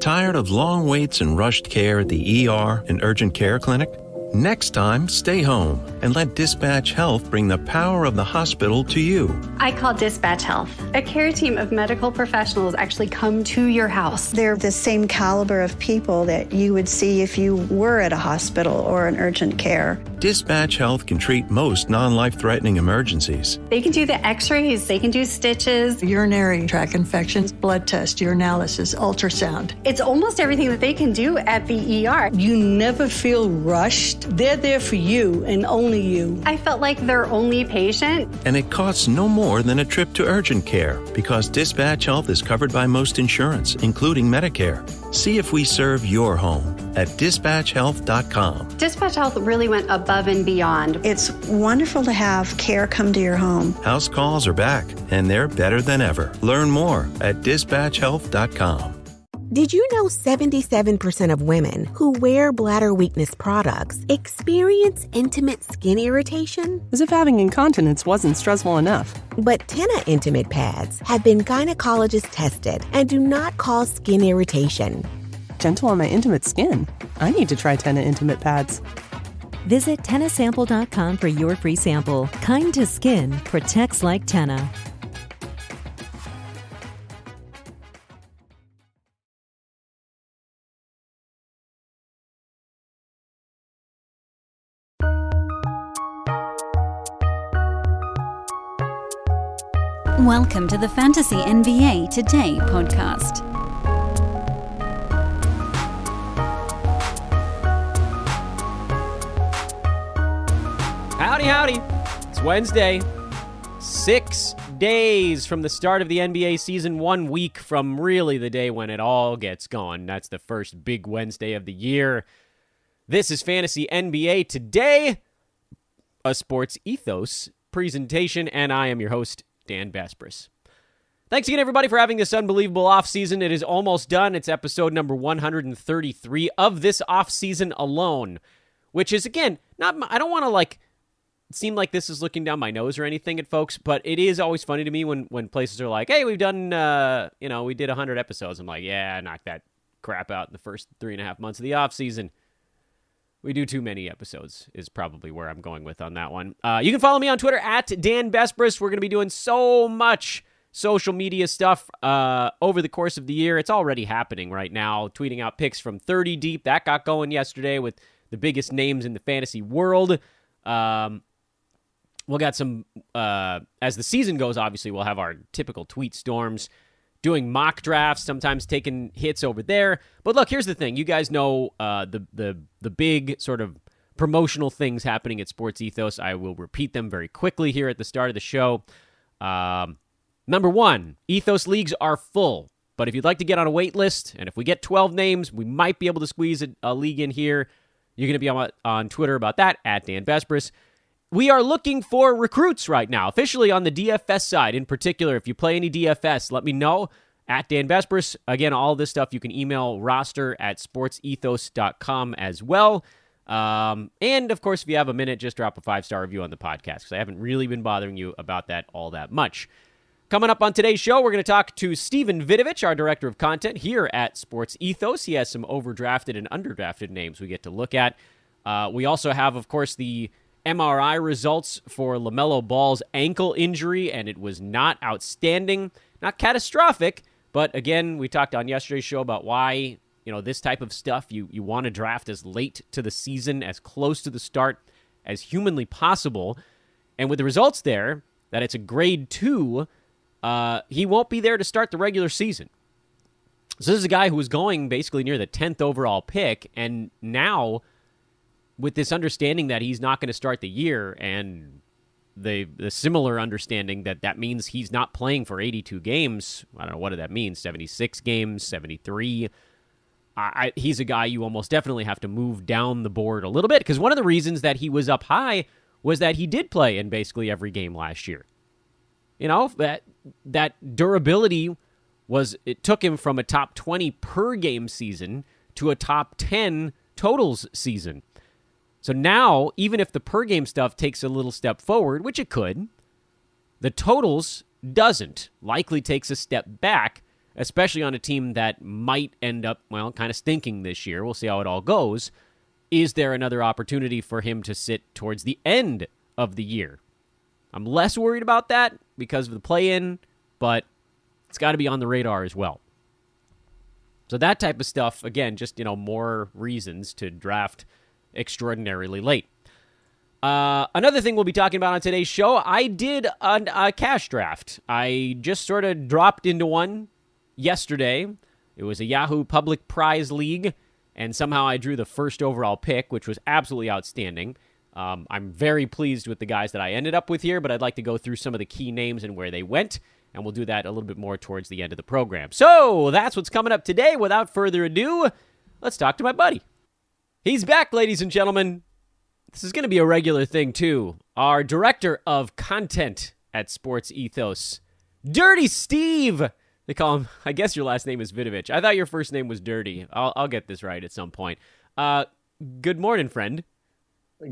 Tired of long waits and rushed care at the ER and urgent care clinic? Next time, stay home and let Dispatch Health bring the power of the hospital to you. I call Dispatch Health. A care team of medical professionals actually come to your house. They're the same caliber of people that you would see if you were at a hospital or an urgent care. Dispatch Health can treat most non-life-threatening emergencies. They can do the x-rays, they can do stitches, urinary tract infections, blood test, urinalysis, ultrasound. It's almost everything that they can do at the ER. You never feel rushed. They're there for you and only you. I felt like their only patient. And it costs no more than a trip to urgent care because Dispatch Health is covered by most insurance, including Medicare. See if we serve your home at dispatchhealth.com. Dispatch Health really went above and beyond. It's wonderful to have care come to your home. House calls are back, and they're better than ever. Learn more at dispatchhealth.com. Did you know 77% of women who wear bladder weakness products experience intimate skin irritation? As if having incontinence wasn't stressful enough. But Tena Intimate Pads have been gynecologist tested and do not cause skin irritation. Gentle on my intimate skin. I need to try Tena Intimate Pads. Visit TenaSample.com for your free sample. Kind to skin, protects like Tena. Welcome to the Fantasy NBA Today podcast. Howdy, howdy. It's Wednesday. 6 days from the start of the NBA season, 1 week from really the day when it all gets going. That's the first big Wednesday of the year. This is Fantasy NBA Today, a Sports Ethos presentation, and I am your host, Dan Vespris. Thanks again, everybody, for having this unbelievable offseason. It is almost done. It's episode number 133 of this offseason alone, which is, again, I don't want to, seem like this is looking down my nose or anything at folks, but it is always funny to me when places are like, hey, we've done, we did 100 episodes. I'm like, yeah, knock that crap out in the first 3.5 months of the offseason. We do too many episodes is probably where I'm going with on that one. You can follow me on Twitter at Dan Vespris. We're going to be doing so much social media stuff over the course of the year. It's already happening right now. Tweeting out picks from 30 deep. That got going yesterday with the biggest names in the fantasy world. We'll got some, as the season goes, obviously, we'll have our typical tweet storms, doing mock drafts, sometimes taking hits over there. But look, here's the thing. You guys know the big sort of promotional things happening at Sports Ethos. I will repeat them very quickly here at the start of the show. Number one, Ethos leagues are full. But if you'd like to get on a wait list, and if we get 12 names, we might be able to squeeze a league in here. You're going to be on Twitter about that, at Dan Vespris. We are looking for recruits right now, officially on the DFS side. In particular, if you play any DFS, let me know, at Dan Vespris. Again, all this stuff you can email roster@sportsethos.com as well. And, of course, if you have a minute, just drop a 5-star review on the podcast, because I haven't really been bothering you about that all that much. Coming up on today's show, we're going to talk to Stephen Vidovich, our director of content here at Sports Ethos. He has some overdrafted and underdrafted names we get to look at. We also have, of course, the MRI results for LaMelo Ball's ankle injury, and it was not outstanding, not catastrophic, but again, we talked on yesterday's show about why, this type of stuff, you want to draft as late to the season, as close to the start as humanly possible, and with the results there, that it's a grade 2, he won't be there to start the regular season. So this is a guy who was going basically near the 10th overall pick, and now, with this understanding that he's not going to start the year and the similar understanding that means he's not playing for 82 games, I don't know, what did that mean, 76 games, 73? He's a guy you almost definitely have to move down the board a little bit, because one of the reasons that he was up high was that he did play in basically every game last year. That durability it took him from a top 20 per game season to a top 10 totals season. So now, even if the per-game stuff takes a little step forward, which it could, the totals doesn't, likely takes a step back, especially on a team that might end up, well, kind of stinking this year. We'll see how it all goes. Is there another opportunity for him to sit towards the end of the year? I'm less worried about that because of the play-in, but it's got to be on the radar as well. So that type of stuff, again, just, more reasons to draft extraordinarily late. Another thing we'll be talking about on today's show, I did a cash draft. I just sort of dropped into one yesterday. It was a Yahoo Public Prize League, and somehow I drew the first overall pick, which was absolutely outstanding. I'm very pleased with the guys that I ended up with here, but I'd like to go through some of the key names and where they went, and we'll do that a little bit more towards the end of the program. So that's what's coming up today. Without further ado, let's talk to my buddy. He's back, ladies and gentlemen. This is going to be a regular thing, too. Our director of content at Sports Ethos, Dirty Steve. They call him, I guess your last name is Vidovich. I thought your first name was Dirty. I'll get this right at some point. Good morning, friend.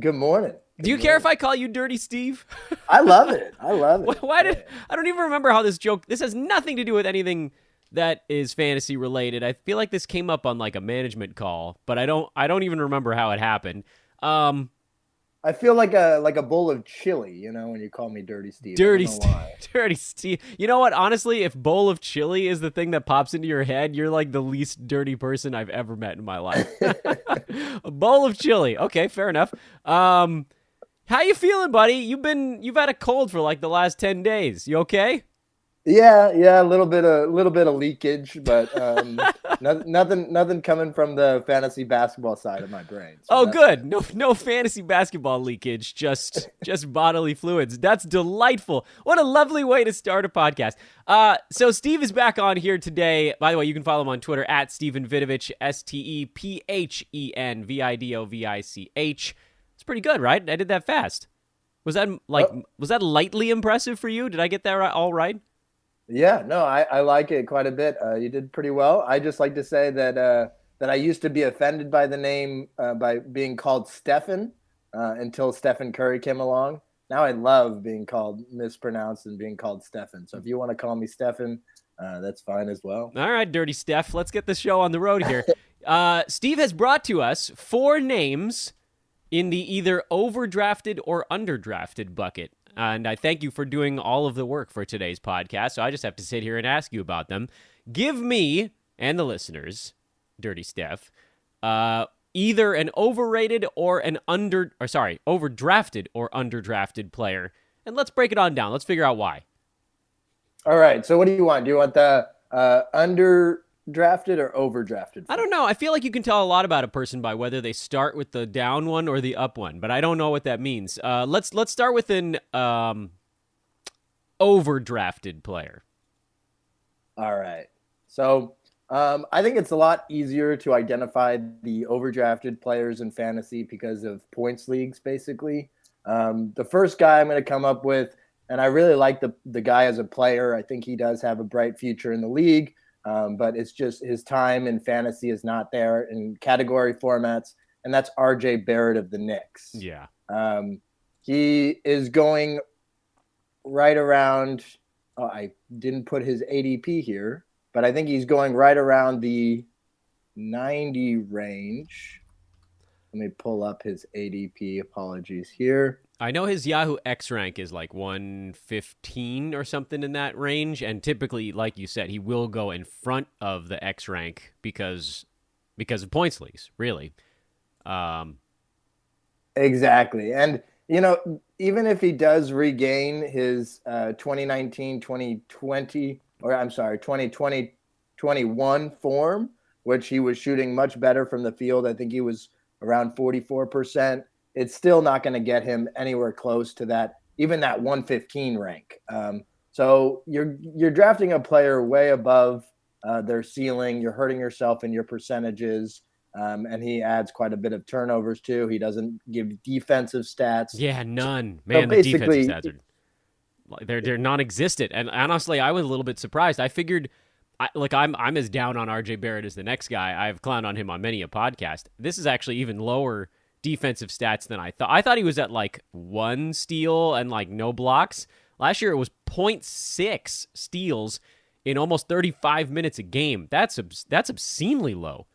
Good morning. Do you care if I call you Dirty Steve? I love it. I love it. I don't even remember how this has nothing to do with anything that is fantasy related. I feel like this came up on like a management call, but I don't even remember how it happened. I feel like a bowl of chili, when you call me Dirty Steve. Dirty Steve. You know what? Honestly, if bowl of chili is the thing that pops into your head, you're like the least dirty person I've ever met in my life. A bowl of chili. Okay, fair enough. How you feeling, buddy? You've had a cold for like the last 10 days. You okay? Yeah, a little bit of leakage, but nothing coming from the fantasy basketball side of my brain. So good. No fantasy basketball leakage, just bodily fluids. That's delightful. What a lovely way to start a podcast. So Steve is back on here today. By the way, you can follow him on Twitter at Stephen Vidovich, STEPHEN VIDOVICH. It's pretty good, right? I did that fast. Was that lightly impressive for you? Did I get that all right? Yeah, no, I like it quite a bit. You did pretty well. I just like to say that I used to be offended by the name by being called Stephen until Stephen Curry came along. Now I love being called mispronounced and being called Stephen. So if you want to call me Stephen, that's fine as well. All right, Dirty Steph. Let's get the show on the road here. Steve has brought to us 4 names in the either overdrafted or underdrafted bucket. And I thank you for doing all of the work for today's podcast. So I just have to sit here and ask you about them. Give me and the listeners, Dirty Steph, either an overrated or an overdrafted or underdrafted player. And let's break it on down. Let's figure out why. All right. So what do you want? Do you want the underdrafted or overdrafted? I don't know. I feel like you can tell a lot about a person by whether they start with the down one or the up one, but I don't know what that means. Let's start with an overdrafted player. All right. So I think it's a lot easier to identify the overdrafted players in fantasy because of points leagues, basically. The first guy I'm going to come up with, and I really like the guy as a player. I think he does have a bright future in the league. But it's just his time in fantasy is not there in category formats, and that's R.J. Barrett of the Knicks. Yeah. He is going right around I didn't put his ADP here, but I think he's going right around the 90 range. Let me pull up his ADP. Apologies here. I know his Yahoo X rank is like 115 or something in that range, and typically, like you said, he will go in front of the X rank because of points leagues, really. Exactly. And, even if he does regain his 2021 form, which he was shooting much better from the field, I think he was around 44%. It's still not going to get him anywhere close to that, even that 115 rank. So you're drafting a player way above their ceiling. You're hurting yourself in your percentages, and he adds quite a bit of turnovers too. He doesn't give defensive stats. Yeah, none. Man, so the defensive stats they're non-existent. And honestly, I was a little bit surprised. I figured, I'm as down on R.J. Barrett as the next guy. I've clowned on him on many a podcast. This is actually even lower defensive stats than I thought. I thought he was at like 1 steal and like no blocks. Last year it was 0.6 steals in almost 35 minutes a game. That's obscenely low.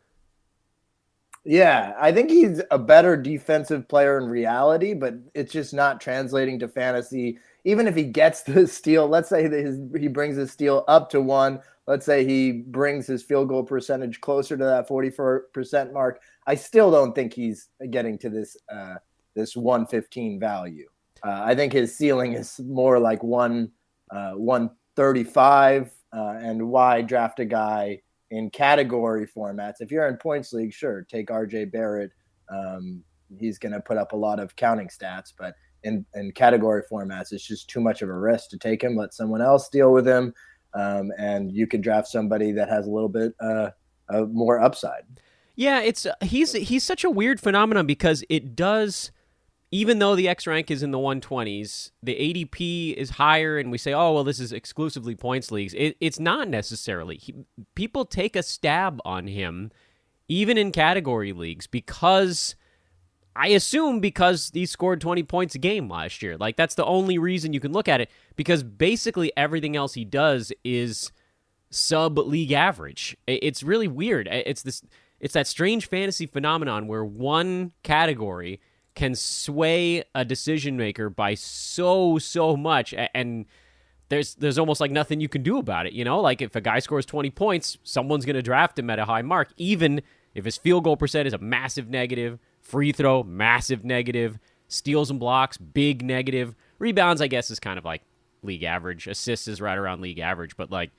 Yeah, I think he's a better defensive player in reality, but it's just not translating to fantasy. Even if he gets the steal, let's say that he brings his steal up to 1. Let's say he brings his field goal percentage closer to that 40% mark. I still don't think he's getting to this 115 value. I think his ceiling is more like 135. And why draft a guy in category formats? If you're in points league, sure, take RJ Barrett. He's going to put up a lot of counting stats, but in category formats, it's just too much of a risk to take him. Let someone else deal with him, and you can draft somebody that has a little bit more upside. Yeah, he's such a weird phenomenon because it does. Even though the X rank is in the 120s, the ADP is higher, and we say, oh, well, this is exclusively points leagues. It's not necessarily. People take a stab on him, even in category leagues, because he scored 20 points a game last year. Like, that's the only reason you can look at it, because basically everything else he does is sub-league average. It's really weird. It's that strange fantasy phenomenon where one category can sway a decision maker by so much, and there's almost like nothing you can do about it. Like if a guy scores 20 points, someone's going to draft him at a high mark, even if his field goal percent is a massive negative, free throw massive negative, steals and blocks big negative, rebounds I guess is kind of like league average, assists is right around league average, but like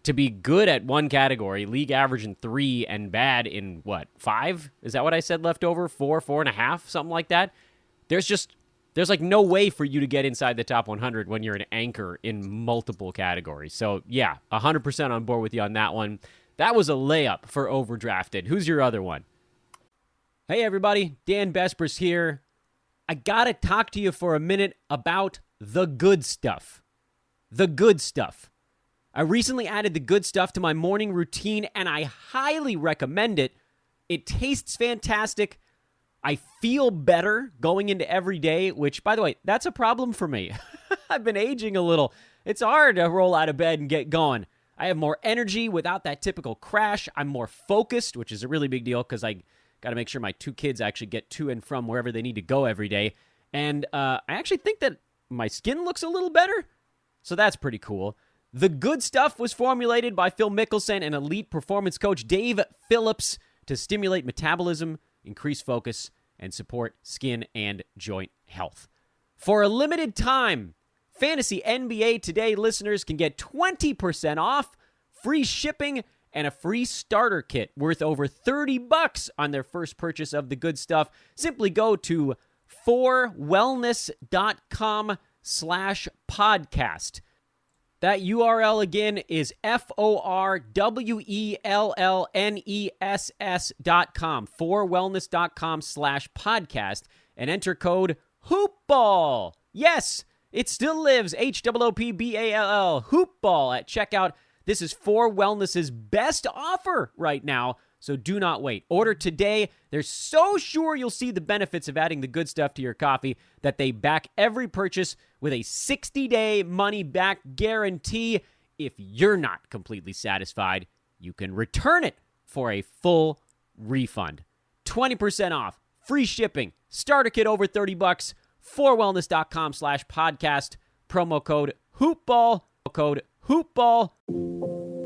to be good at one category, league average in 3, and bad in, 5? Is that what I said left over? 4, 4.5, something like that? There's like no way for you to get inside the top 100 when you're an anchor in multiple categories. So, yeah, 100% on board with you on that one. That was a layup for Overdrafted. Who's your other one? Hey, everybody. Dan Bespers here. I got to talk to you for a minute about the good stuff. The good stuff. I recently added the good stuff to my morning routine, and I highly recommend it. It tastes fantastic. I feel better going into every day, which, by the way, that's a problem for me. I've been aging a little. It's hard to roll out of bed and get going. I have more energy without that typical crash. I'm more focused, which is a really big deal because I got to make sure my 2 kids actually get to and from wherever they need to go every day. And I actually think that my skin looks a little better, so that's pretty cool. The good stuff was formulated by Phil Mickelson and elite performance coach Dave Phillips to stimulate metabolism, increase focus, and support skin and joint health. For a limited time, Fantasy NBA Today listeners can get 20% off, free shipping, and a free starter kit worth over $30 on their first purchase of the good stuff. Simply go to 4wellness.com/podcast. That URL again is FORWELLNESS.com, 4wellness.com/podcast, and enter code HOOPBALL. Yes, it still lives, HOOPBALL, HOOPBALL at checkout. This is 4Wellness's best offer right now, so do not wait. Order today. They're so sure you'll see the benefits of adding the good stuff to your coffee that they back every purchase with a 60-day money-back guarantee. If you're not completely satisfied, you can return it for a full refund. 20% off, free shipping, starter kit over $30, 4wellness.com/podcast, promo code HOOPBALL, code HOOPBALL.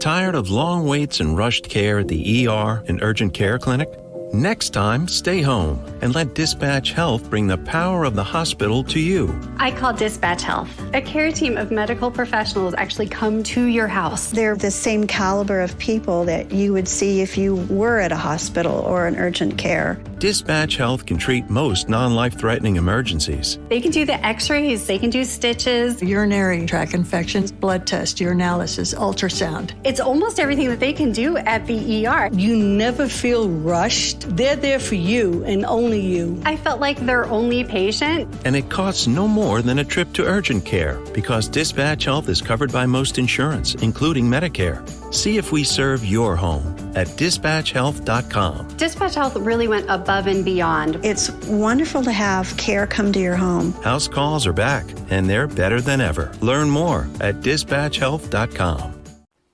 Tired of long waits and rushed care at the ER and urgent care clinic? Next time, stay home and let Dispatch Health bring the power of the hospital to you. I call Dispatch Health. A care team of medical professionals actually come to your house. They're the same caliber of people that you would see if you were at a hospital or an urgent care. Dispatch Health can treat most non-life-threatening emergencies. They can do the x-rays, they can do stitches, urinary tract infections, blood test, urinalysis, ultrasound. It's almost everything that they can do at the ER. You never feel rushed. They're there for you and only you. I felt like their only patient. And it costs no more than a trip to urgent care because Dispatch Health is covered by most insurance, including Medicare. See if we serve your home at dispatchhealth.com. Dispatch Health really went above and beyond. It's wonderful to have care come to your home. House calls are back, and they're better than ever. Learn more at dispatchhealth.com.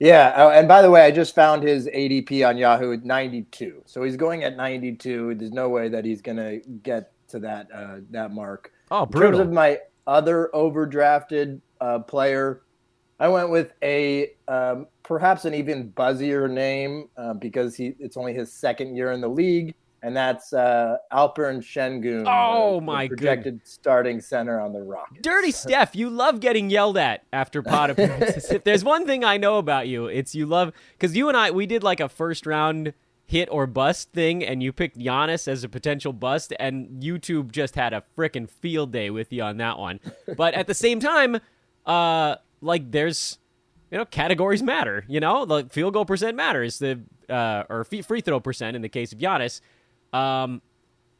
Yeah, and by the way, I just found his ADP on Yahoo at 92. So he's going at 92. There's no way that he's going to get to that mark. Oh, brutal. In terms brutal. of my other overdrafted player, I went with a perhaps an even buzzier name because it's only his second year in the league, and that's Alperen Şengün, my projected starting center on the Rockets. Dirty Steph, you love getting yelled at after pod appearances. If there's one thing I know about you, it's you love, because you and we did like a first round hit or bust thing, and you picked Giannis as a potential bust, and YouTube just had a frickin' field day with you on that one. But at the same time, like there's, categories matter, like field goal percent matters, or free throw percent in the case of Giannis.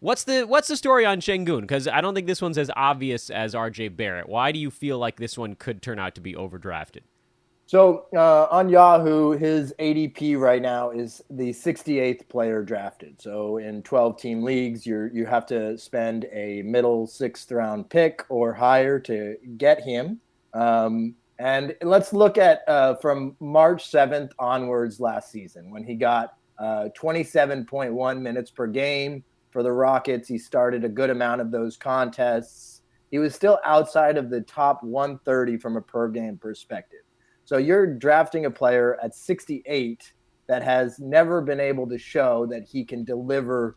What's the story on Şengün? Because I don't think this one's as obvious as RJ Barrett. Why do you feel like this one could turn out to be overdrafted? So on Yahoo, his ADP right now is the 68th player drafted. So in 12-team leagues, you have to spend a middle 6th round pick or higher to get him. And let's look at from March 7th onwards last season when he got 27.1 minutes per game for the Rockets. He started a good amount of those contests. He was still outside of the top 130 from a per game perspective. So you're drafting a player at 68 that has never been able to show that he can deliver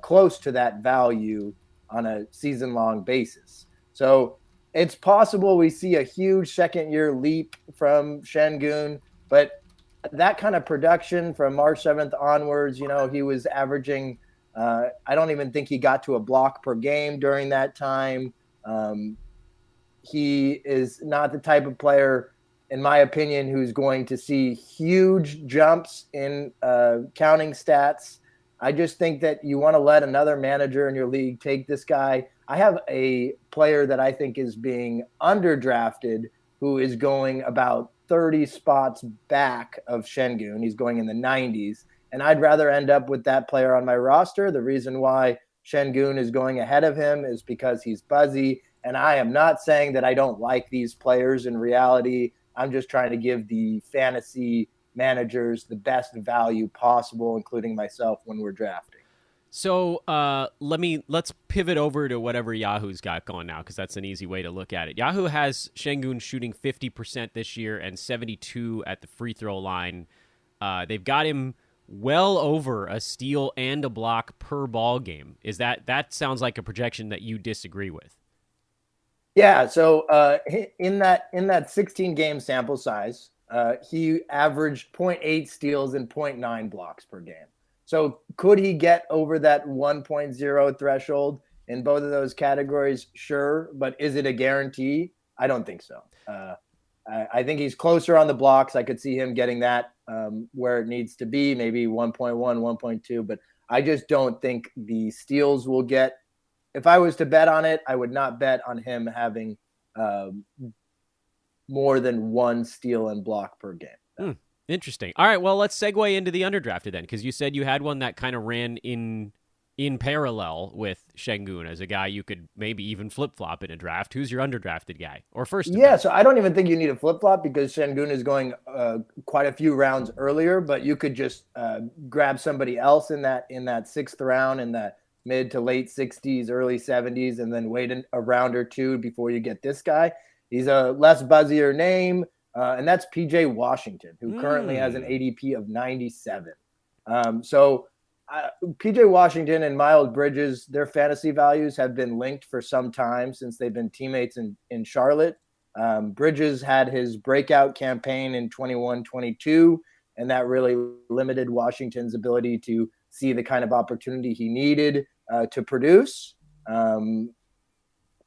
close to that value on a season-long basis. So it's possible we see a huge second-year leap from Şengün, but that kind of production from March 7th onwards, he was averaging I don't even think he got to a block per game during that time. He is not the type of player, in my opinion, who's going to see huge jumps in counting stats. I just think that you want to let another manager in your league take this guy. I have a player that I think is being underdrafted who is going about 30 spots back of Şengün. He's going in the 90s. And I'd rather end up with that player on my roster. The reason why Şengün is going ahead of him is because he's buzzy. And I am not saying that I don't like these players in reality. I'm just trying to give the fantasy managers the best value possible, including myself, when we're drafting. So let's pivot over to whatever Yahoo's got going now, because that's an easy way to look at it. Yahoo has Şengün shooting 50% this year and 72% at the free throw line. They've got him well over a steal and a block per ball game. Is that sounds like a projection that you disagree with? Yeah. So in that 16 game sample size, he averaged 0.8 steals and 0.9 blocks per game. So could he get over that 1.0 threshold in both of those categories? Sure. But is it a guarantee? I don't think so. I think he's closer on the blocks. I could see him getting that where it needs to be, maybe 1.1, 1.2. But I just don't think the steals will get. If I was to bet on it, I would not bet on him having more than one steal and block per game. Interesting. All right, well, let's segue into the underdrafted then, because you said you had one that kind of ran in parallel with Şengün as a guy you could maybe even flip-flop in a draft. Who's your underdrafted guy? Or first? Yeah, so I don't even think you need a flip-flop because Şengün is going quite a few rounds earlier, but you could just grab somebody else in that sixth round, in that mid to late 60s, early 70s, and then wait a round or two before you get this guy. He's a less buzzier name. And that's PJ Washington, who currently has an ADP of 97. So PJ Washington and Miles Bridges, their fantasy values have been linked for some time since they've been teammates in Charlotte. Bridges had his breakout campaign in 21-22, and that really limited Washington's ability to see the kind of opportunity he needed to produce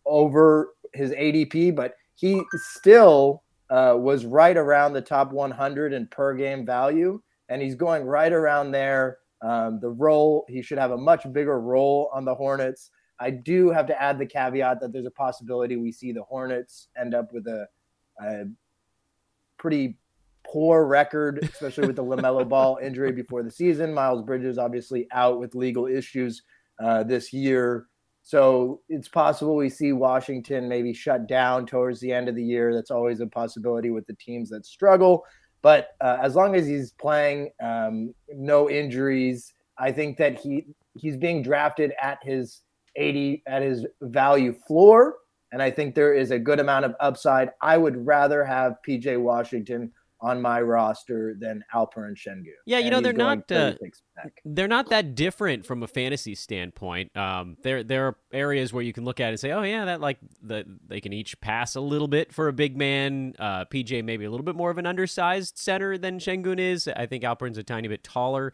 over his ADP. But he still was right around the top 100 in per game value, and he's going right around there. The role, he should have a much bigger role on the Hornets. I do have to add the caveat that there's a possibility we see the Hornets end up with a pretty poor record, especially with the LaMelo Ball injury before the season. Miles Bridges obviously out with legal issues this year. So it's possible we see Washington maybe shut down towards the end of the year. That's always a possibility with the teams that struggle. But as long as he's playing, no injuries, I think that he's being drafted at his value floor, and I think there is a good amount of upside. I would rather have PJ Washington on my roster than Alperen Şengün. Yeah, they're not that different from a fantasy standpoint. There are areas where you can look at it and say, oh yeah, they can each pass a little bit for a big man. PJ maybe a little bit more of an undersized center than Şengün is. I think Alperen's a tiny bit taller.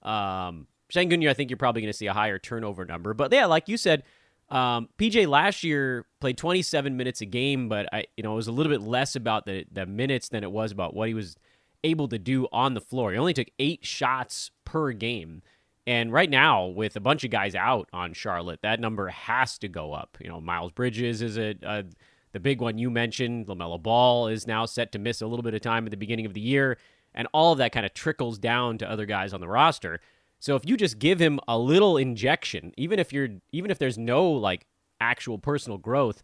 Şengün, I think you're probably going to see a higher turnover number. But yeah, like you said, PJ last year played 27 minutes a game, but it was a little bit less about the minutes than it was about what he was able to do on the floor. He only took 8 shots per game. And right now, with a bunch of guys out on Charlotte, that number has to go up. Miles Bridges is the big one you mentioned. LaMelo Ball is now set to miss a little bit of time at the beginning of the year. And all of that kind of trickles down to other guys on the roster. So if you just give him a little injection, even if there's no actual personal growth,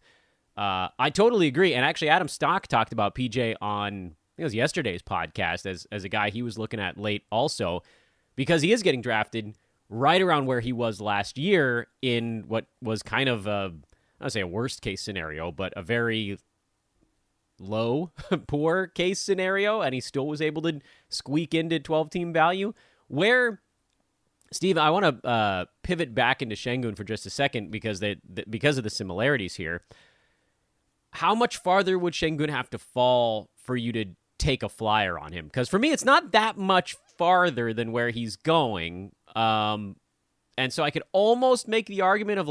I totally agree. And actually, Adam Stock talked about PJ on, I think it was yesterday's podcast as a guy he was looking at late also, because he is getting drafted right around where he was last year in what was kind of I don't say a worst case scenario, but a very low, poor case scenario, and he still was able to squeak into 12-team value. Where, Steve, I want to pivot back into Şengün for just a second because of the similarities here. How much farther would Şengün have to fall for you to take a flyer on him? Because for me, it's not that much farther than where he's going. And so I could almost make the argument of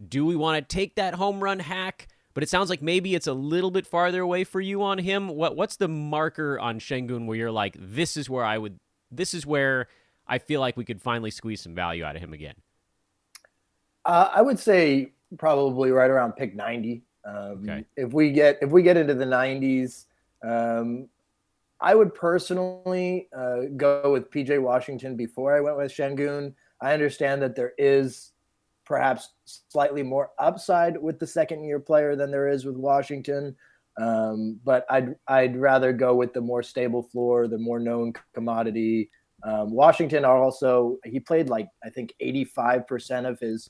do we want to take that home run hack? But it sounds like maybe it's a little bit farther away for you on him. What's the marker on Şengün where you're like, this is where I feel like we could finally squeeze some value out of him again? I would say probably right around pick 90. Okay. If we get into the 90s, I would personally go with PJ Washington before I went with Şengün. I understand that there is perhaps slightly more upside with the second-year player than there is with Washington, but I'd rather go with the more stable floor, the more known commodity. Washington also, he played I think 85% of his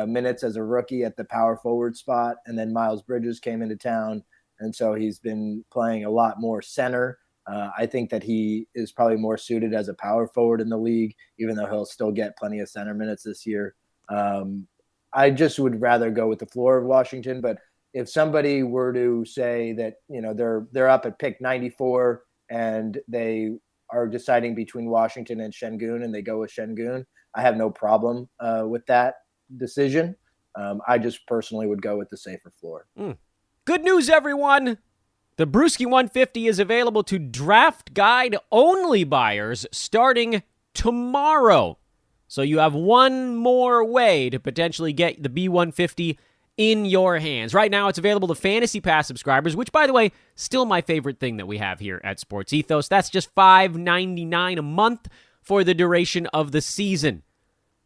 minutes as a rookie at the power forward spot, and then Miles Bridges came into town, and so he's been playing a lot more center. I think that he is probably more suited as a power forward in the league, even though he'll still get plenty of center minutes this year. I just would rather go with the floor of Washington, but if somebody were to say that they're up at pick 94 and they are deciding between Washington and Şengün, and they go with Şengün, I have no problem with that decision. I just personally would go with the safer floor. Good news, everyone! The Brewski 150 is available to draft guide only buyers starting tomorrow. So you have one more way to potentially get the B150 in your hands. Right now, it's available to Fantasy Pass subscribers, which, by the way, still my favorite thing that we have here at Sports Ethos. That's just $5.99 a month for the duration of the season.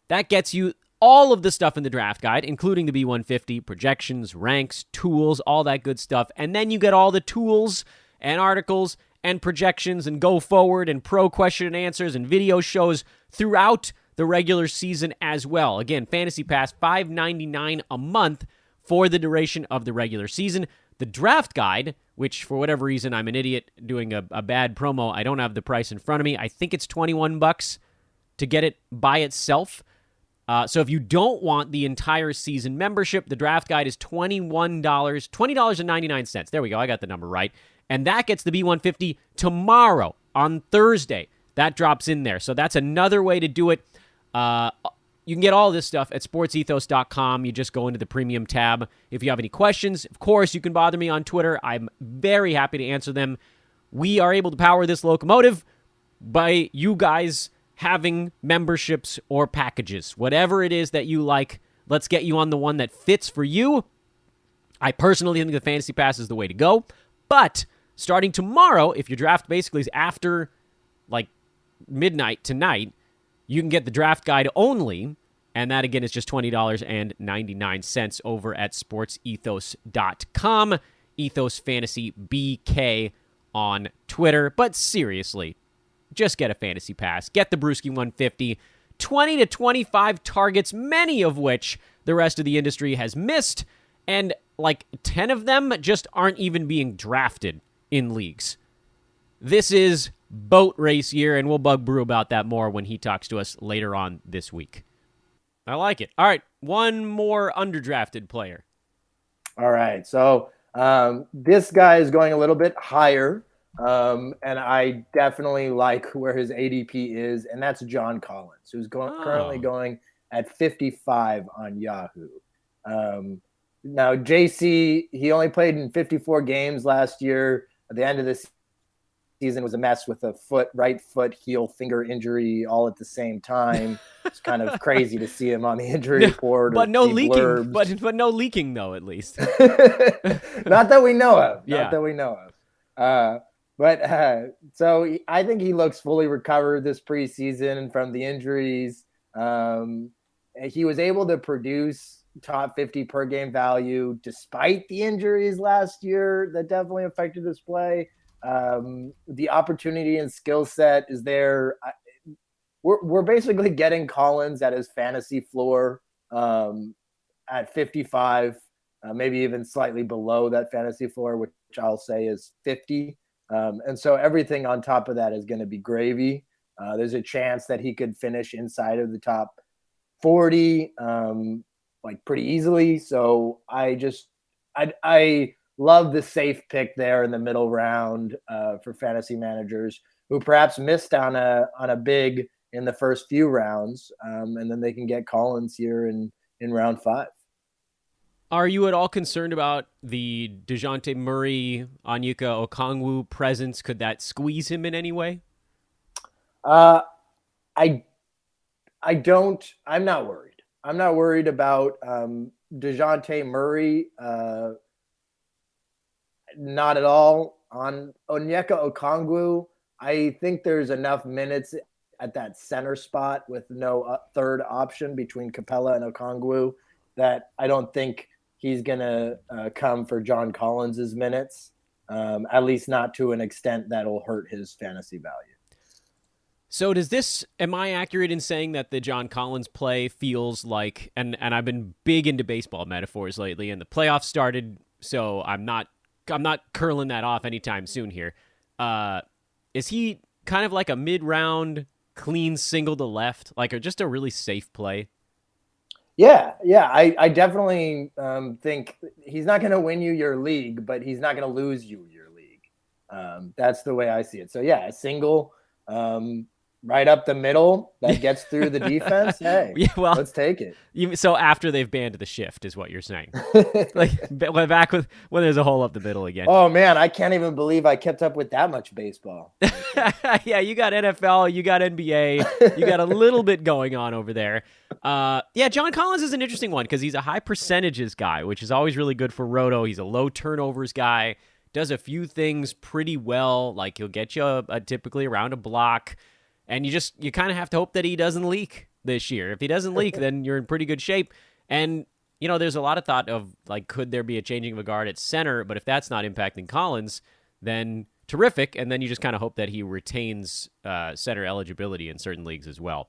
That gets you all of the stuff in the draft guide, including the B150, projections, ranks, tools, all that good stuff. And then you get all the tools and articles and projections and go forward and pro question and answers and video shows throughout the regular season as well. Again, Fantasy Pass, $5.99 a month for the duration of the regular season. The draft guide, which for whatever reason I'm an idiot doing a bad promo, I don't have the price in front of me. I think it's $21 to get it by itself. So if you don't want the entire season membership, the draft guide is $20.99. There we go. I got the number right. And that gets the B150 tomorrow on Thursday. That drops in there. So that's another way to do it. You can get all this stuff at sportsethos.com. You just go into the premium tab. If you have any questions, of course, you can bother me on Twitter. I'm very happy to answer them. We are able to power this locomotive by you guys having memberships or packages. Whatever it is that you like, let's get you on the one that fits for you. I personally think the Fantasy Pass is the way to go. But starting tomorrow, if your draft basically is after midnight tonight, you can get the draft guide only, and that again is just $20.99 over at sportsethos.com. Ethos Fantasy BK on Twitter. But seriously, just get a fantasy pass. Get the Brewski 150. 20 to 25 targets, many of which the rest of the industry has missed, and like 10 of them just aren't even being drafted in leagues. This is boat race year, and we'll bug Brew about that more when he talks to us later on this week. I like it. All right, one more underdrafted player. All right, so this guy is going a little bit higher, and I definitely like where his ADP is, and that's John Collins, who's currently going at 55 on Yahoo. Now, JC, he only played in 54 games last year. At the end of the season was a mess with a right foot, heel, finger injury all at the same time. It's kind of crazy to see him on the injury report. But no leaking. But no leaking, though, at least. Not that we know of. Yeah. Not that we know of. So I think he looks fully recovered this preseason from the injuries. He was able to produce top 50 per game value despite the injuries last year that definitely affected his play. The opportunity and skill set is there. We're basically getting Collins at his fantasy floor at 55, maybe even slightly below that fantasy floor, which I'll say is 50. And so everything on top of that is going to be gravy. There's a chance that he could finish inside of the top 40, like pretty easily. So I love the safe pick there in the middle round for fantasy managers who perhaps missed on a big in the first few rounds, and then they can get Collins here in round 5. Are you at all concerned about the Deshante Murray, Onyeka Okongwu presence? Could that squeeze him in any way? I don't. I'm not worried. I'm not worried about Deshante Murray. Not at all. On Onyeka Okongwu, I think there's enough minutes at that center spot with no third option between Capella and Okongwu that I don't think he's going to come for John Collins's minutes, at least not to an extent that'll hurt his fantasy value. So am I accurate in saying that the John Collins play feels like, and I've been big into baseball metaphors lately, and the playoffs started, so I'm not curling that off anytime soon here. Is he kind of like a mid-round clean single to left, like just a really safe play? Yeah. I definitely think he's not going to win you your league, but he's not going to lose you your league. That's the way I see it. So yeah, a single right up the middle that gets through the defense. Hey, yeah, well, let's take it. So after they've banned the shift is what you're saying. Like back when there's a hole up the middle again. Oh man, I can't even believe I kept up with that much baseball. Yeah, you got NFL, you got NBA, you got a little bit going on over there. Yeah, John Collins is an interesting one because he's a high percentages guy, which is always really good for Roto. He's a low turnovers guy, does a few things pretty well. Like he'll get you typically around a block. And you kind of have to hope that he doesn't leak this year. If he doesn't leak, then you're in pretty good shape. And, there's a lot of thought of, like, could there be a changing of a guard at center? But if that's not impacting Collins, then terrific. And then you just kind of hope that he retains center eligibility in certain leagues as well.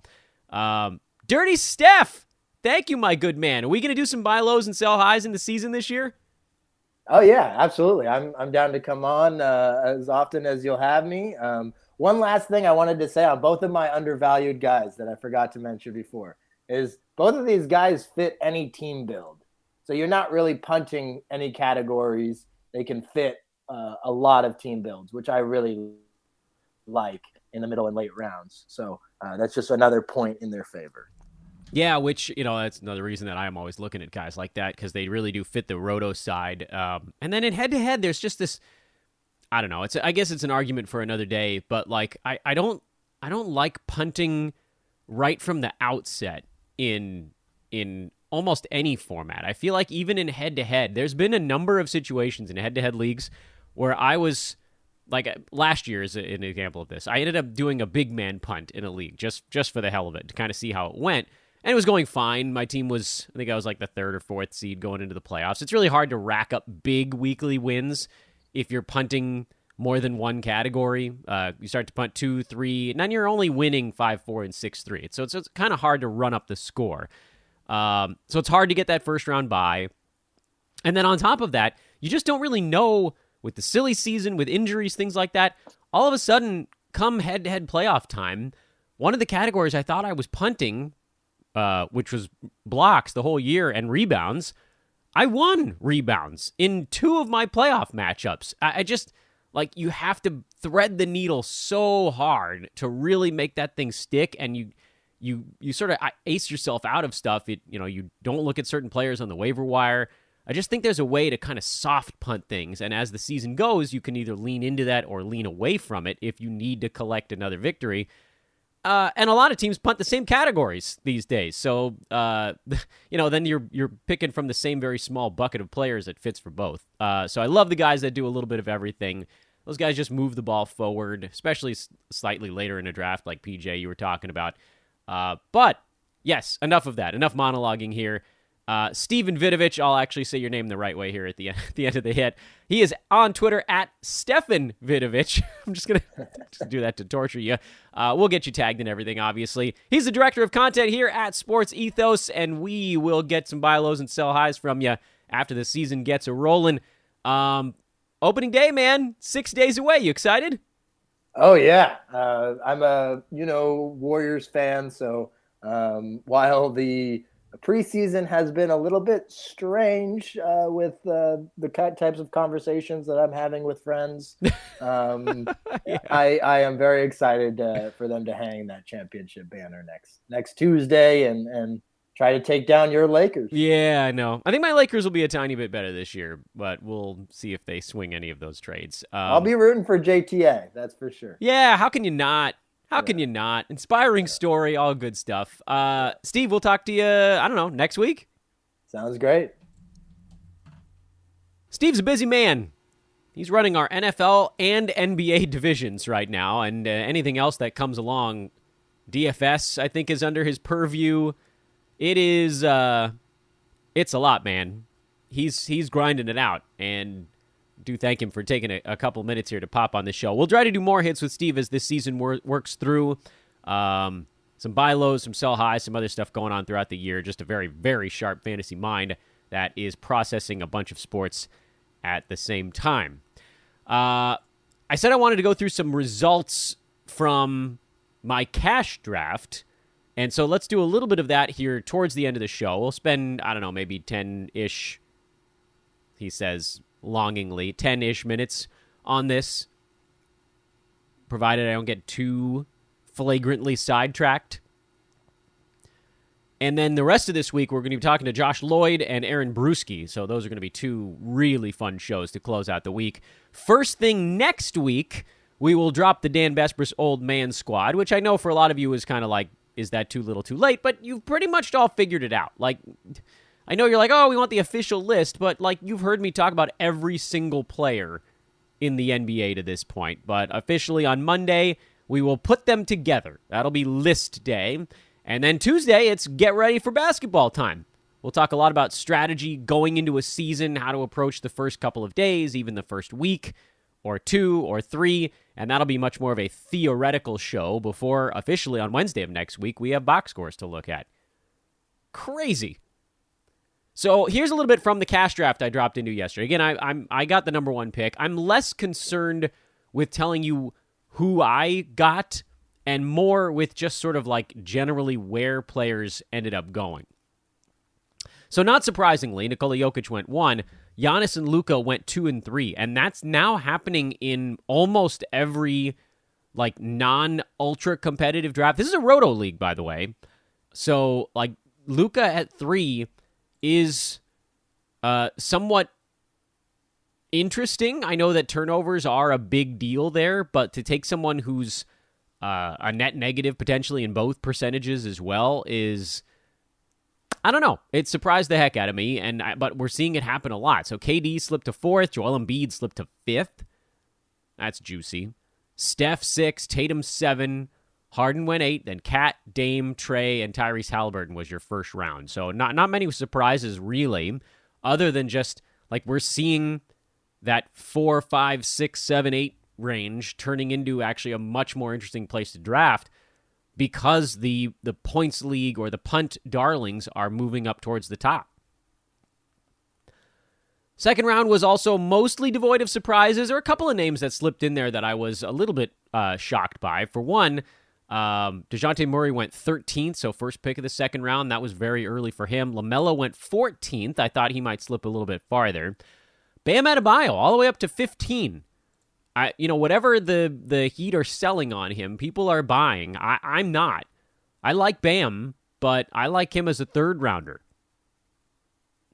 Dirty Steph, thank you, my good man. Are we going to do some buy lows and sell highs in the season this year? Oh, yeah, absolutely. I'm down to come on as often as you'll have me. One last thing I wanted to say on both of my undervalued guys that I forgot to mention before is both of these guys fit any team build. So you're not really punting any categories. They can fit a lot of team builds, which I really like in the middle and late rounds. So that's just another point in their favor. Yeah, which, that's another reason that I'm always looking at guys like that because they really do fit the Roto side. And then in head-to-head, there's just this, I don't know. I guess it's an argument for another day, but like I don't like punting right from the outset in almost any format. I feel like even in head-to-head, there's been a number of situations in head-to-head leagues where I was like last year is an example of this. I ended up doing a big man punt in a league just for the hell of it to kind of see how it went. And it was going fine. My team was, I think I was like the 3rd or 4th seed going into the playoffs. It's really hard to rack up big weekly wins if you're punting more than one category. You start to punt 2, 3, and then you're only winning 5, 4, and 6, 3. So it's kind of hard to run up the score. So it's hard to get that first round bye. And then on top of that, you just don't really know with the silly season, with injuries, things like that. All of a sudden, come head-to-head playoff time, one of the categories I thought I was punting, which was blocks the whole year and rebounds, I won rebounds in 2 of my playoff matchups. I just, like, you have to thread the needle so hard to really make that thing stick, and you sort of ace yourself out of stuff. You don't look at certain players on the waiver wire. I just think there's a way to kind of soft punt things, and as the season goes, you can either lean into that or lean away from it if you need to collect another victory. And a lot of teams punt the same categories these days, so then you're picking from the same very small bucket of players that fits for both. So I love the guys that do a little bit of everything. Those guys just move the ball forward, especially slightly later in a draft, like PJ you were talking about. But yes, enough of that. Enough monologuing here. Steven Vidovich, I'll actually say your name the right way here at the end of the hit. He is on Twitter at Stefan Vidovich. I'm just going to do that to torture you. We'll get you tagged and everything, obviously. He's the director of content here at Sports Ethos, and we will get some buy lows and sell highs from you after the season gets a rolling. Opening day, man, 6 days away. You excited? Oh, yeah. I'm a, Warriors fan, so while the preseason has been a little bit strange with the types of conversations that I'm having with friends. Yeah. I am very excited for them to hang that championship banner next Tuesday and try to take down your Lakers. Yeah, I know. I think my Lakers will be a tiny bit better this year, but we'll see if they swing any of those trades. I'll be rooting for JTA, that's for sure. Yeah, how can you not? How can you not? Inspiring story, all good stuff. Steve, we'll talk to you, I don't know, next week? Sounds great. Steve's a busy man. He's running our NFL and NBA divisions right now, and anything else that comes along. DFS, I think, is under his purview. It is, it's a lot, man. He's grinding it out, and do thank him for taking a couple minutes here to pop on the show. We'll try to do more hits with Steve as this season works through. Some buy lows, some sell highs, some other stuff going on throughout the year. Just a very, very sharp fantasy mind that is processing a bunch of sports at the same time. I said I wanted to go through some results from my cash draft, and so let's do a little bit of that here towards the end of the show. We'll spend, I don't know, maybe 10-ish, he says, longingly, 10-ish minutes on this, provided I don't get too flagrantly sidetracked. And then the rest of this week, we're going to be talking to Josh Lloyd and Aaron Bruski, so those are going to be 2 really fun shows to close out the week. First thing next week, we will drop the Dan Besbris Old Man Squad, which I know for a lot of you is kind of like, is that too little too late? But you've pretty much all figured it out. Like, I know you're like, oh, we want the official list, but like you've heard me talk about every single player in the NBA to this point. But officially on Monday, we will put them together. That'll be list day. And then Tuesday, it's get ready for basketball time. We'll talk a lot about strategy going into a season, how to approach the first couple of days, even the first week or 2 or 3. And that'll be much more of a theoretical show before officially on Wednesday of next week, we have box scores to look at. Crazy. So here's a little bit from the cash draft I dropped into yesterday. Again, I got the number 1 pick. I'm less concerned with telling you who I got and more with just sort of like generally where players ended up going. So not surprisingly, Nikola Jokic went 1. Giannis and Luka went 2 and 3. And that's now happening in almost every like non-ultra competitive draft. This is a roto league, by the way. So like Luka at 3 is somewhat interesting. I know that turnovers are a big deal there, but to take someone who's a net negative potentially in both percentages as well is, I don't know. It surprised the heck out of me, but we're seeing it happen a lot. So KD slipped to 4th. Joel Embiid slipped to 5th. That's juicy. Steph 6, Tatum 7, Harden went 8, then Kat, Dame, Trey, and Tyrese Halliburton was your first round. So not many surprises, really, other than just, like, we're seeing that 4, 5, 6, 7, 8 range turning into actually a much more interesting place to draft because the points league or the punt darlings are moving up towards the top. Second round was also mostly devoid of surprises. There were a couple of names that slipped in there that I was a little bit shocked by. For one, Deshante Murray went 13th, so first pick of the second round. That was very early for him. LaMelo went 14th. I thought he might slip a little bit farther. Bam Adebayo, all the way up to 15. Whatever the Heat are selling on him, people are buying. I'm not. I like Bam, but I like him as a third rounder.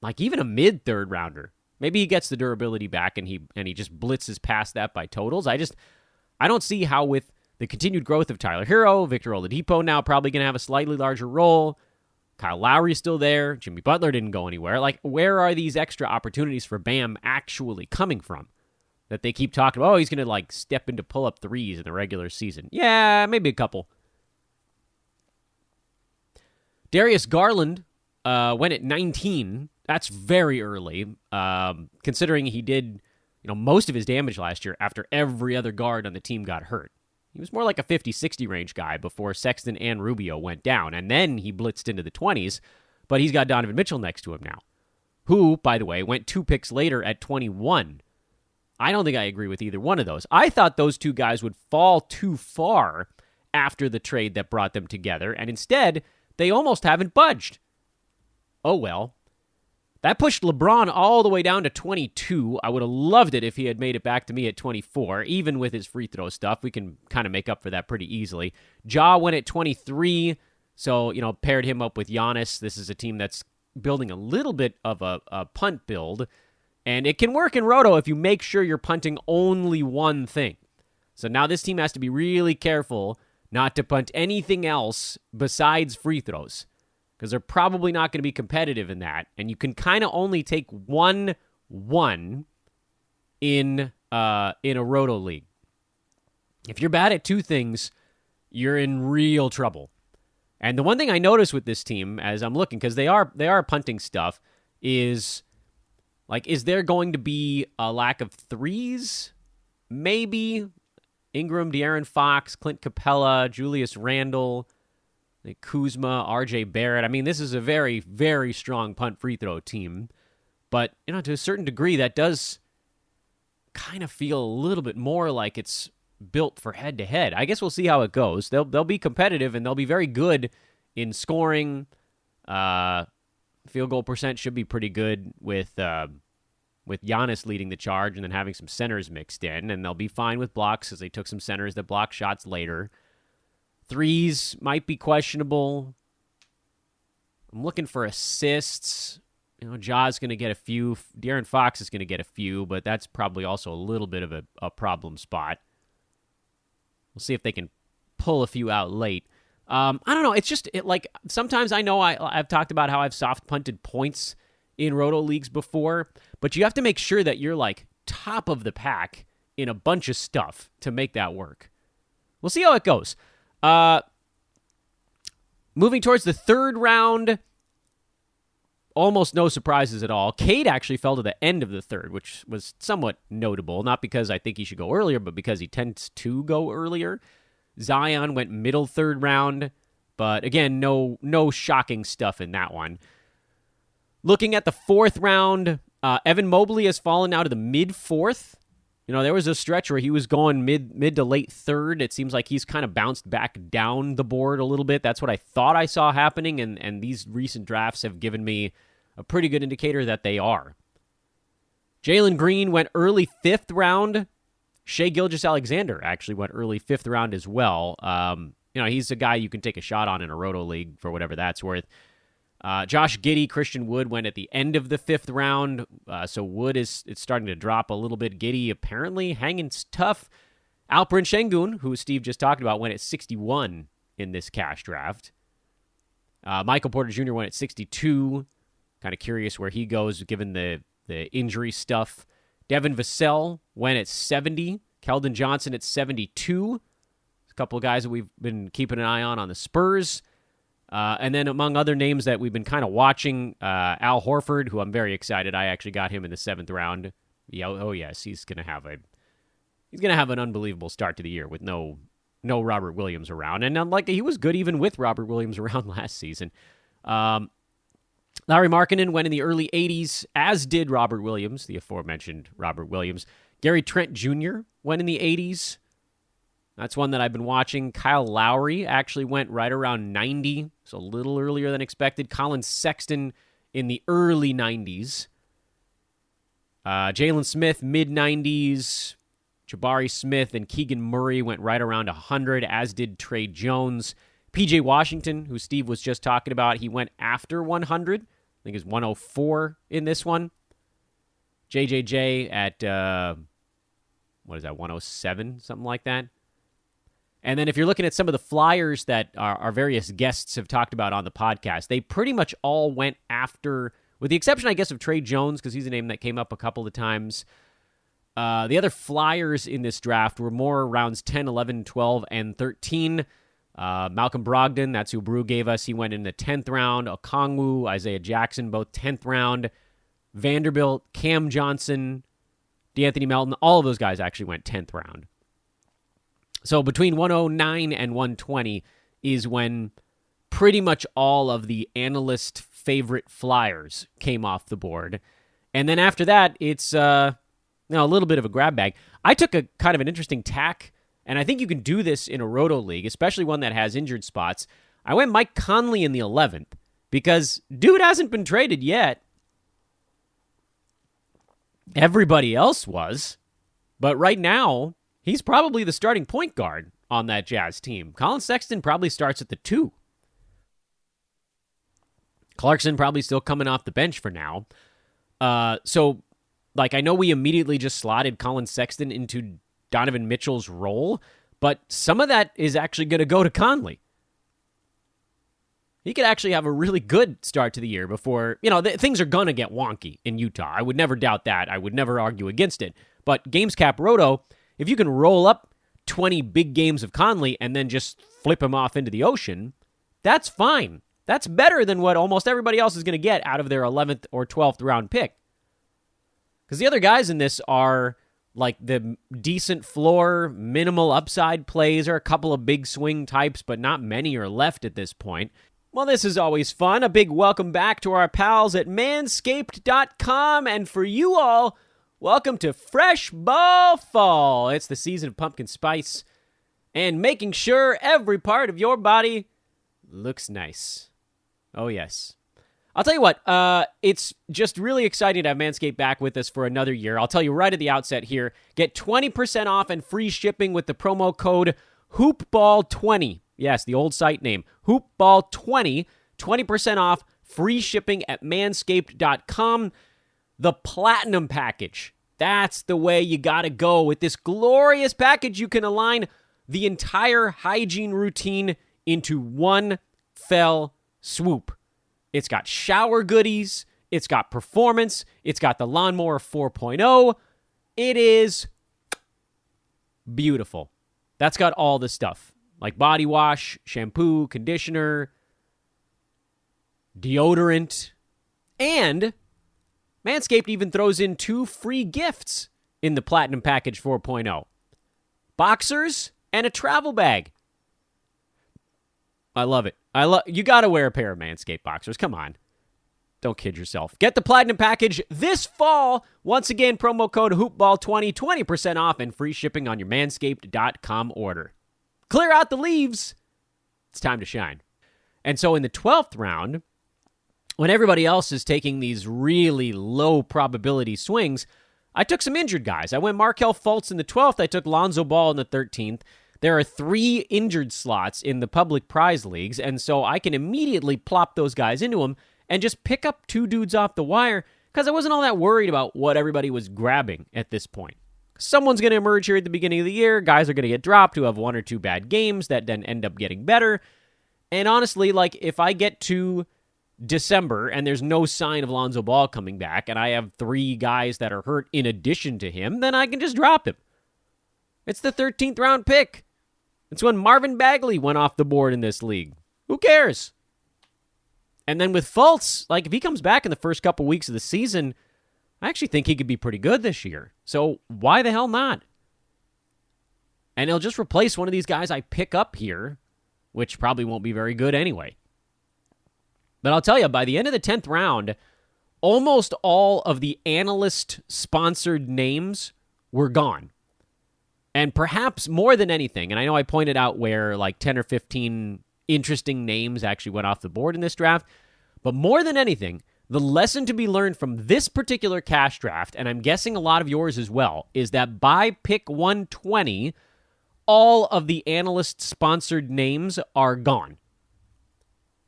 Like even a mid-third rounder. Maybe he gets the durability back and he just blitzes past that by totals. I don't see how with the continued growth of Tyler Hero, Victor Oladipo now probably going to have a slightly larger role. Kyle Lowry's still there. Jimmy Butler didn't go anywhere. Like, where are these extra opportunities for Bam actually coming from? That they keep talking about, he's going to step into pull-up threes in the regular season. Yeah, maybe a couple. Darius Garland went at 19. That's very early, considering he did most of his damage last year after every other guard on the team got hurt. He was more like a 50-60 range guy before Sexton and Rubio went down, and then he blitzed into the 20s, but he's got Donovan Mitchell next to him now, who, by the way, went 2 picks later at 21. I don't think I agree with either one of those. I thought those two guys would fall too far after the trade that brought them together, and instead, they almost haven't budged. Oh well. That pushed LeBron all the way down to 22. I would have loved it if he had made it back to me at 24. Even with his free throw stuff, we can kind of make up for that pretty easily. Ja went at 23, so, paired him up with Giannis. This is a team that's building a little bit of a punt build, and it can work in Roto if you make sure you're punting only one thing. So now this team has to be really careful not to punt anything else besides free throws, because they're probably not going to be competitive in that. And you can kind of only take 1-1 in a Roto league. If you're bad at two things, you're in real trouble. And the one thing I noticed with this team as I'm looking, because they are punting stuff, is there going to be a lack of threes? Maybe. Ingram, De'Aaron Fox, Clint Capella, Julius Randle, Kuzma, RJ Barrett. I mean, this is a very, very strong punt free throw team. But, to a certain degree, that does kind of feel a little bit more like it's built for head-to-head. I guess we'll see how it goes. They'll be competitive, and they'll be very good in scoring. Field goal percent should be pretty good with Giannis leading the charge and then having some centers mixed in. And they'll be fine with blocks because they took some centers that block shots later. Threes might be questionable. I'm looking for assists. Ja's going to get a few. De'Aaron Fox is going to get a few, but that's probably also a little bit of a problem spot. We'll see if they can pull a few out late. I don't know. It's just sometimes I know I've talked about how I've soft punted points in Roto leagues before, but you have to make sure that you're top of the pack in a bunch of stuff to make that work. We'll see how it goes. Moving towards the third round, almost no surprises at all. Cade actually fell to the end of the third, which was somewhat notable, not because I think he should go earlier, but because he tends to go earlier. Zion went middle third round, but again, no shocking stuff in that one. Looking at the fourth round, Evan Mobley has fallen out of the mid-fourth. There was a stretch where he was going mid to late third. It seems like he's kind of bounced back down the board a little bit. That's what I thought I saw happening, and these recent drafts have given me a pretty good indicator that they are. Jalen Green went early fifth round. Shai Gilgeous-Alexander actually went early fifth round as well. He's a guy you can take a shot on in a Roto league for whatever that's worth. Josh Giddey, Christian Wood went at the end of the fifth round, so Wood it's starting to drop a little bit. Giddey apparently hanging tough. Alperen Şengün, who Steve just talked about, went at 61 in this cash draft. Michael Porter Jr. went at 62. Kind of curious where he goes given the injury stuff. Devin Vassell went at 70. Keldon Johnson at 72. A couple of guys that we've been keeping an eye on the Spurs. And then among other names that we've been kind of watching, Al Horford, who I'm very excited. I actually got him in the seventh round. Yeah, oh yes, he's going to have he's going to have an unbelievable start to the year with no Robert Williams around. And unlike he was good even with Robert Williams around last season. Larry Markkinen went in the early 80s, as did Robert Williams, the aforementioned Robert Williams. Gary Trent Jr. went in the 80s. That's one that I've been watching. Kyle Lowry actually went right around 90, so a little earlier than expected. Colin Sexton in the early 90s. Jalen Smith, mid-90s. Jabari Smith and Keegan Murray went right around 100, as did Trey Jones. P.J. Washington, who Steve was just talking about, he went after 100. I think it's 104 in this one. JJJ at, 107, something like that. And then if you're looking at some of the flyers that our various guests have talked about on the podcast, they pretty much all went after, with the exception, I guess, of Trey Jones, because he's a name that came up a couple of times. The other flyers in this draft were more rounds 10, 11, 12, and 13. Malcolm Brogden, that's who Brew gave us. He went in the 10th round. Okongwu, Isaiah Jackson, both 10th round. Vanderbilt, Cam Johnson, DeAnthony Melton, all of those guys actually went 10th round. So between 109 and 120 is when pretty much all of the analyst favorite flyers came off the board. And then after that, it's a little bit of a grab bag. I took a kind of an interesting tack, and I think you can do this in a roto league, especially one that has injured spots. I went Mike Conley in the 11th because dude hasn't been traded yet. Everybody else was, but right now, he's probably the starting point guard on that Jazz team. Colin Sexton probably starts at the 2. Clarkson probably still coming off the bench for now. So, I know we immediately just slotted Colin Sexton into Donovan Mitchell's role, but some of that is actually going to go to Conley. He could actually have a really good start to the year before, things are going to get wonky in Utah. I would never doubt that. I would never argue against it. But Games Cap Roto, if you can roll up 20 big games of Conley and then just flip him off into the ocean, that's fine. That's better than what almost everybody else is going to get out of their 11th or 12th round pick. Because the other guys in this are like the decent floor, minimal upside plays, or a couple of big swing types, but not many are left at this point. Well, this is always fun. A big welcome back to our pals at manscaped.com. And for you all, welcome to Fresh Ball Fall. It's the season of pumpkin spice and making sure every part of your body looks nice. Oh, yes. I'll tell you what, it's just really exciting to have Manscaped back with us for another year. I'll tell you right at the outset here, get 20% off and free shipping with the promo code HoopBall20. Yes, the old site name, HoopBall20. 20% off, free shipping at manscaped.com. The Platinum Package. That's the way you got to go. With this glorious package, you can align the entire hygiene routine into one fell swoop. It's got shower goodies. It's got performance. It's got the Lawnmower 4.0. It is beautiful. That's got all the stuff, like body wash, shampoo, conditioner, deodorant, and Manscaped even throws in 2 free gifts in the Platinum Package 4.0. Boxers and a travel bag. I love it. You got to wear a pair of Manscaped boxers. Come on. Don't kid yourself. Get the Platinum Package this fall. Once again, promo code HoopBall20, 20% off and free shipping on your manscaped.com order. Clear out the leaves. It's time to shine. And so in the 12th round, when everybody else is taking these really low probability swings, I took some injured guys. I went Markelle Fultz in the 12th. I took Lonzo Ball in the 13th. There are 3 injured slots in the public prize leagues, and so I can immediately plop those guys into them and just pick up 2 dudes off the wire because I wasn't all that worried about what everybody was grabbing at this point. Someone's going to emerge here at the beginning of the year. Guys are going to get dropped who have 1 or 2 bad games that then end up getting better. And honestly, if I get to December and there's no sign of Lonzo Ball coming back and I have 3 guys that are hurt in addition to him, then I can just drop him. It's the 13th round pick. It's when Marvin Bagley went off the board in this league. Who cares? And then with Fultz, if he comes back in the first couple weeks of the season, I actually think he could be pretty good this year. So why the hell not? And he'll just replace one of these guys I pick up here, which probably won't be very good anyway. But I'll tell you, by the end of the 10th round, almost all of the analyst-sponsored names were gone. And perhaps more than anything, and I know I pointed out where like 10 or 15 interesting names actually went off the board in this draft, but more than anything, the lesson to be learned from this particular cash draft, and I'm guessing a lot of yours as well, is that by pick 120, all of the analyst-sponsored names are gone.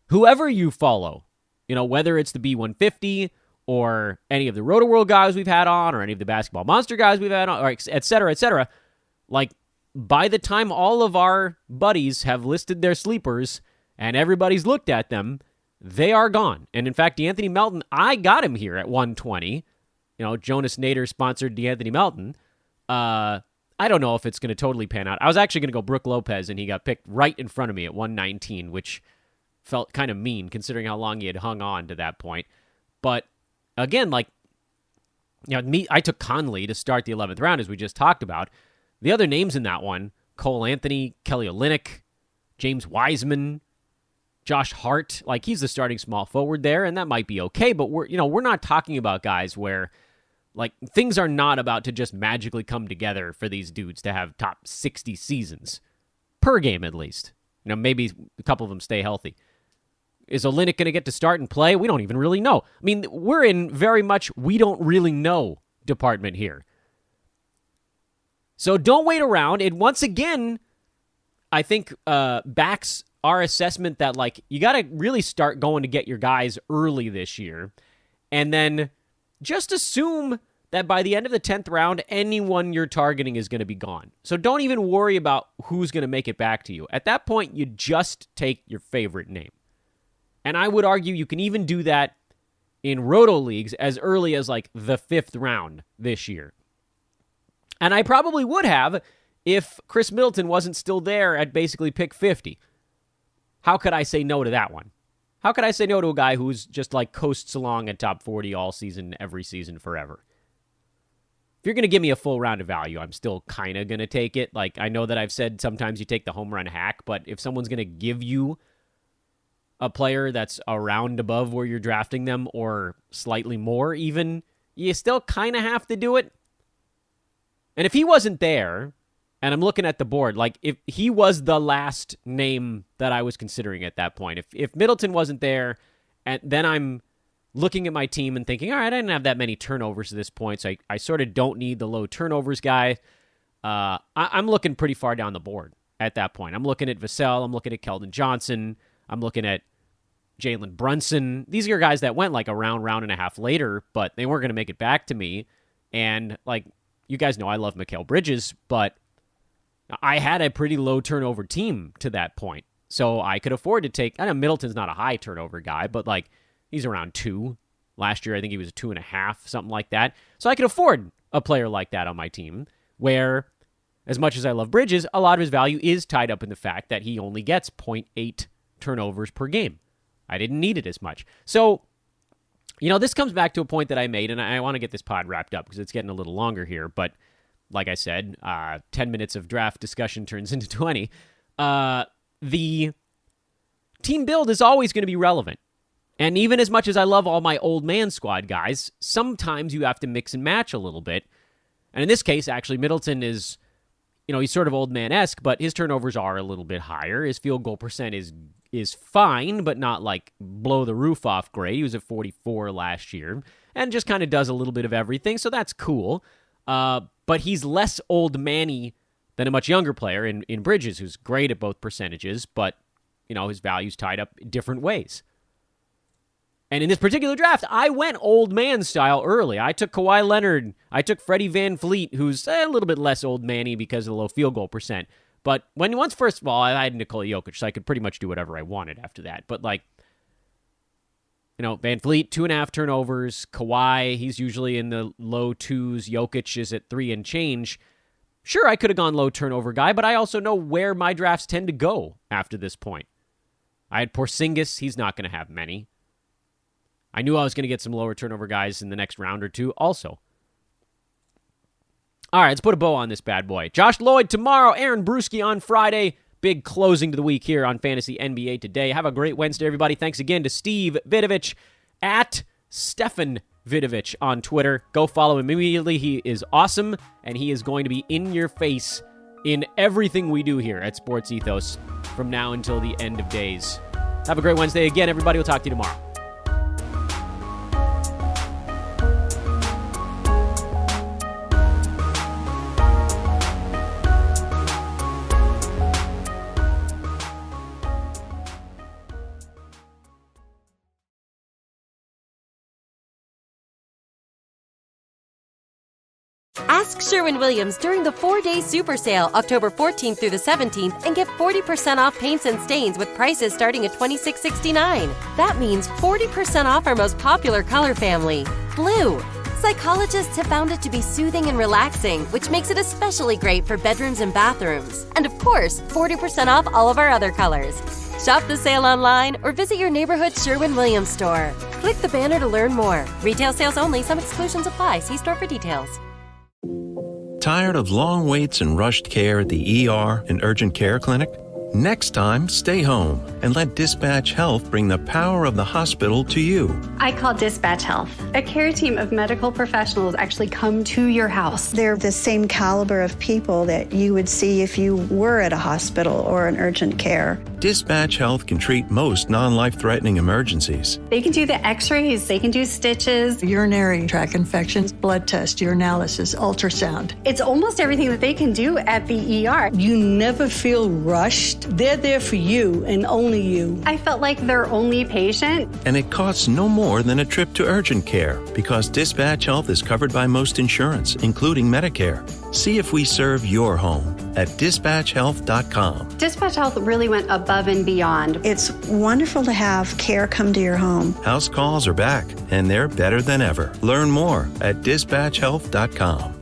Whoever you follow, whether it's the B150 or any of the Roto-World guys we've had on or any of the Basketball Monster guys we've had on, or et cetera, like by the time all of our buddies have listed their sleepers and everybody's looked at them, they are gone. And in fact, De'Anthony Melton, I got him here at 120. Jonas Nader sponsored De'Anthony Melton. I don't know if it's going to totally pan out. I was actually going to go Brook Lopez, and he got picked right in front of me at 119, which felt kind of mean considering how long he had hung on to that point. But again, I took Conley to start the 11th round, as we just talked about. The other names in that one, Cole Anthony, Kelly Olynyk, James Wiseman, Josh Hart, he's the starting small forward there, and that might be okay, but we're not talking about guys where things are not about to just magically come together for these dudes to have top 60 seasons per game at least. Maybe a couple of them stay healthy. Is Olynyk going to get to start and play? We don't even really know. I mean, we're in very much we don't really know department here. So don't wait around. It once again, I think, backs our assessment that you got to really start going to get your guys early this year. And then just assume that by the end of the 10th round, anyone you're targeting is going to be gone. So don't even worry about who's going to make it back to you. At that point, you just take your favorite name. And I would argue you can even do that in Roto leagues as early as the 5th round this year. And I probably would have if Chris Middleton wasn't still there at basically pick 50. How could I say no to that one? How could I say no to a guy who's just coasts along at top 40 all season, every season, forever? If you're going to give me a full round of value, I'm still kind of going to take it. I know that I've said sometimes you take the home run hack, but if someone's going to give you a player that's a round above where you're drafting them or slightly more even, you still kind of have to do it. And if he wasn't there, and I'm looking at the board, if he was the last name that I was considering at that point, if Middleton wasn't there, and then I'm looking at my team and thinking, all right, I didn't have that many turnovers at this point, so I sort of don't need the low turnovers guy. I'm looking pretty far down the board at that point. I'm looking at Vassell, I'm looking at Keldon Johnson, I'm looking at Jalen Brunson. These are guys that went a round and a half later, but they weren't going to make it back to me. And you guys know I love Mikal Bridges, but I had a pretty low turnover team to that point. So I could afford to take, I know Middleton's not a high turnover guy, but he's around 2. Last year, I think he was a 2.5, something like that. So I could afford a player like that on my team where, as much as I love Bridges, a lot of his value is tied up in the fact that he only gets 0.8 turnovers per game. I didn't need it as much. So, this comes back to a point that I made, and I want to get this pod wrapped up because it's getting a little longer here, but like I said, 10 minutes of draft discussion turns into 20. The team build is always going to be relevant. And even as much as I love all my old man squad guys, sometimes you have to mix and match a little bit. And in this case, actually, Middleton is, he's sort of old man-esque, but his turnovers are a little bit higher. His field goal percent is fine, but not blow the roof off great. He was at 44 last year and just kind of does a little bit of everything, so that's cool. But he's less old manny than a much younger player in Bridges, who's great at both percentages, but, his value's tied up in different ways. And in this particular draft, I went old man style early. I took Kawhi Leonard. I took Freddie VanVleet, who's a little bit less old manny because of the low field goal percent. But first of all, I had Nikola Jokic, so I could pretty much do whatever I wanted after that. But VanVleet, 2.5 turnovers. Kawhi, he's usually in the low 2s. Jokic is at 3 and change. Sure, I could have gone low turnover guy, but I also know where my drafts tend to go after this point. I had Porzingis. He's not going to have many. I knew I was going to get some lower turnover guys in the next round or two also. All right, let's put a bow on this bad boy. Josh Lloyd tomorrow, Aaron Brewski on Friday. Big closing to the week here on Fantasy NBA Today. Have a great Wednesday, everybody. Thanks again to Steve Vidovich at Stefan Vidovich on Twitter. Go follow him immediately. He is awesome, and he is going to be in your face in everything we do here at Sports Ethos from now until the end of days. Have a great Wednesday again, everybody. We'll talk to you tomorrow. Ask Sherwin-Williams during the 4-day super sale, October 14th through the 17th, and get 40% off paints and stains with prices starting at $26.69. That means 40% off our most popular color family, blue. Psychologists have found it to be soothing and relaxing, which makes it especially great for bedrooms and bathrooms. And of course, 40% off all of our other colors. Shop the sale online or visit your neighborhood Sherwin-Williams store. Click the banner to learn more. Retail sales only. Some exclusions apply. See store for details. Tired of long waits and rushed care at the ER and urgent care clinic? Next time, stay home and let Dispatch Health bring the power of the hospital to you. I call Dispatch Health. A care team of medical professionals actually come to your house. They're the same caliber of people that you would see if you were at a hospital or an urgent care. Dispatch Health can treat most non-life-threatening emergencies. They can do the x-rays, they can do stitches, urinary tract infections, blood test, urinalysis, ultrasound. It's almost everything that they can do at the ER. You never feel rushed. They're there for you and only you. I felt like their only patient. And it costs no more than a trip to urgent care because Dispatch Health is covered by most insurance, including Medicare. See if we serve your home at dispatchhealth.com. Dispatch Health really went above and beyond. It's wonderful to have care come to your home. House calls are back, and they're better than ever. Learn more at dispatchhealth.com.